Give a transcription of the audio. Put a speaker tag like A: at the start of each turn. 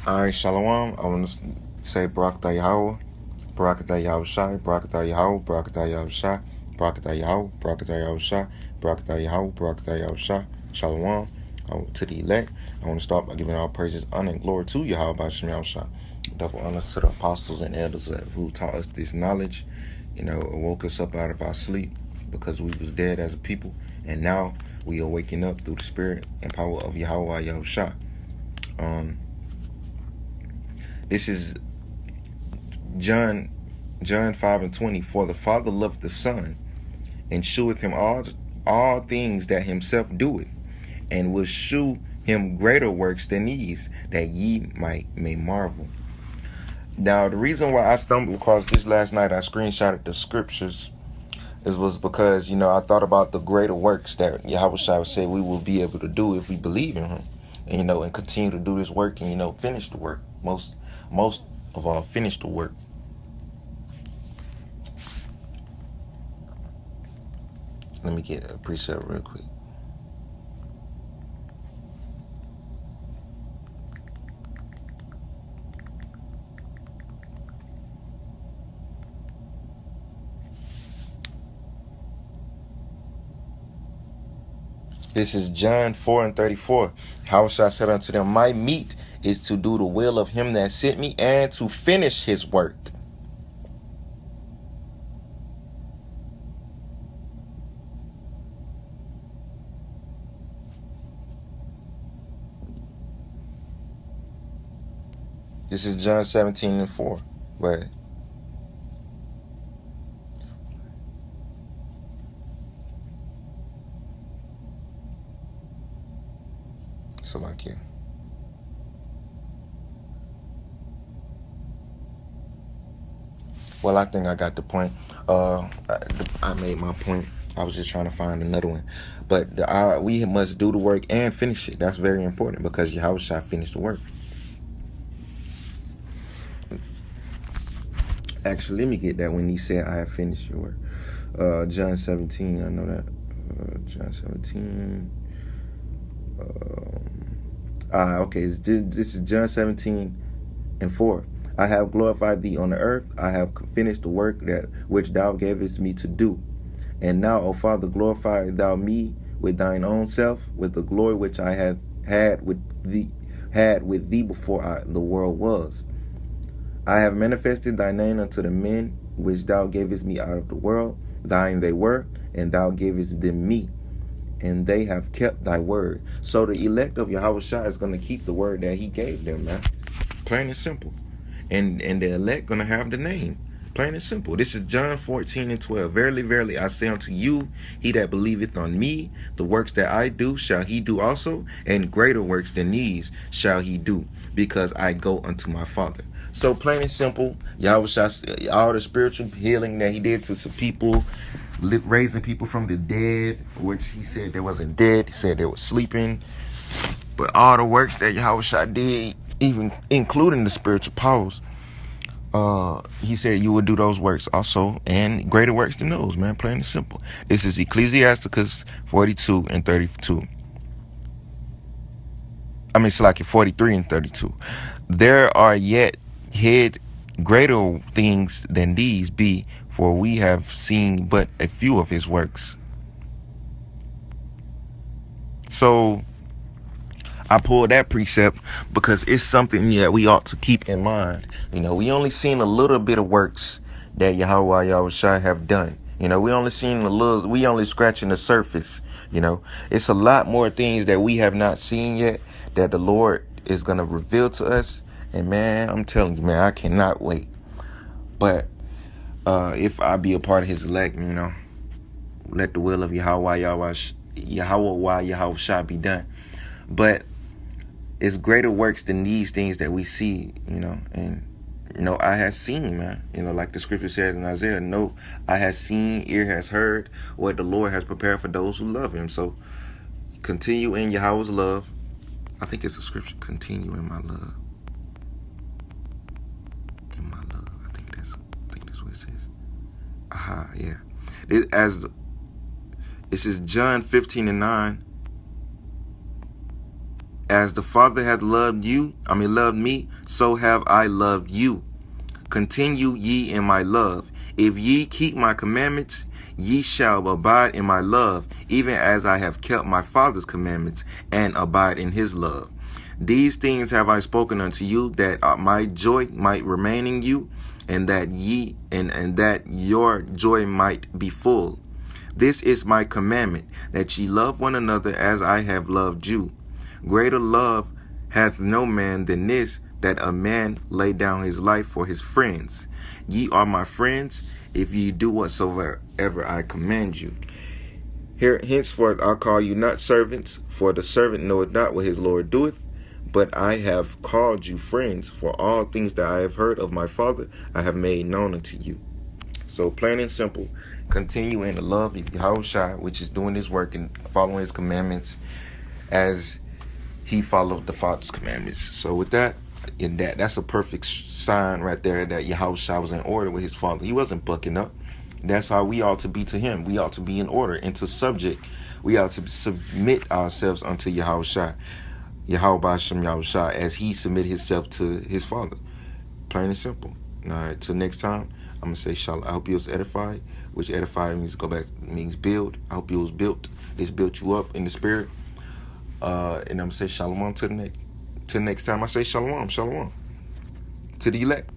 A: All right, Shalom. I want to say Barakatah Yahweh, Barakatah Yahweh Shai, Barakatah Yahweh, Barakatah Yahweh Shai, Barakatah Yahweh, Barakatah Yahweh Shai, Barakatah Yahweh, Barakatah Yahweh Shai. Shalom. To the elect, I want to start by giving all praises, honor, and glory to Yahweh by Shem Yahushua. Double honors to the apostles and elders who taught us this knowledge, woke us up out of our sleep because we was dead as a people, and now we are waking up through the spirit and power of Yahweh Yahushua. This is John 5:20. For the Father loveth the Son, and sheweth him all things that himself doeth, and will shew him greater works than these, that ye may marvel. Now, the reason why I stumbled across this last night, I screenshotted the scriptures, was because, I thought about the greater works that Yahweh Shai said we will be able to do if we believe in him. And continue to do this work and, finish the work. Most of all, finish the work. Let me get a precept real quick. This is John 4:34. How shall I said unto them, my meat is to do the will of him that sent me, and to finish his work. This is John 17:4. But so like here. Well, I think I got the point. I made my point. I was just trying to find another one. But we must do the work and finish it. That's very important because Yahweh shall finish the work. Actually, let me get that when he said, I have finished your work. John 17, I know that. John 17. Okay, this is John 17:4. I have glorified thee on the earth. I have finished the work which thou gavest me to do. And now, O Father, glorify thou me with thine own self, with the glory which I had with thee before the world was. I have manifested thy name unto the men which thou gavest me out of the world. Thine they were, and thou gavest them me, and they have kept thy word. So the elect of Yahweh Shai is going to keep the word that he gave them, man. Plain and simple. And the elect going to have the name. Plain and simple. This is John 14:12. Verily, verily, I say unto you, he that believeth on me, the works that I do shall he do also, and greater works than these shall he do, because I go unto my Father. So plain and simple, Yahweh Shai, all the spiritual healing that he did to some people, raising people from the dead, which he said they wasn't dead, he said they were sleeping. But all the works that Yahweh Shai did, even including the spiritual powers, he said you would do those works also, and greater works than those, man. Plain and simple. This is Ecclesiasticus 42:32. I mean, it's like 43:32. There are yet hid greater things than these be, for we have seen but a few of his works. So I pulled that precept because it's something that we ought to keep in mind. We only seen a little bit of works that Yahweh Shai have done. We only seen we only scratching the surface. It's a lot more things that we have not seen yet that the Lord is going to reveal to us. And man, I'm telling you, man, I cannot wait. But if I be a part of his elect, let the will of Yahweh Shai be done. But it's greater works than these things that we see, and I have seen, man, like the scripture says in Isaiah, no, I have seen, ear has heard what the Lord has prepared for those who love him. So continue in Yahweh's love. I think it's a scripture, continue in my love. In my love. I think that's what it says. Yeah. This is John 15:9. As the Father hath loved me, so have I loved you. Continue ye in my love. If ye keep my commandments, ye shall abide in my love, even as I have kept my Father's commandments and abide in his love. These things have I spoken unto you, that my joy might remain in you, and that that your joy might be full. This is my commandment, that ye love one another as I have loved you. Greater love hath no man than this, that a man lay down his life for his friends. Ye are my friends, if ye do whatsoever I command you. Henceforth I call you not servants, for the servant knoweth not what his Lord doeth, but I have called you friends, for all things that I have heard of my Father I have made known unto you. So plain and simple, continue in the love of Yahushua, which is doing his work and following his commandments as he followed the Father's commandments. So with that, that's a perfect sign right there that Yahushua was in order with his Father. He wasn't bucking up. That's how we ought to be to him. We ought to be in order and to subject. We ought to submit ourselves unto Yahushua, Yahweh Shem Yahushua, as he submitted himself to his Father. Plain and simple. All right, till next time, I'm going to say shalom. I hope you was edified, which edify means build. I hope you was built. It's built you up in the spirit. And I'm going to say shalom till next time. I say shalom, shalom to the elect.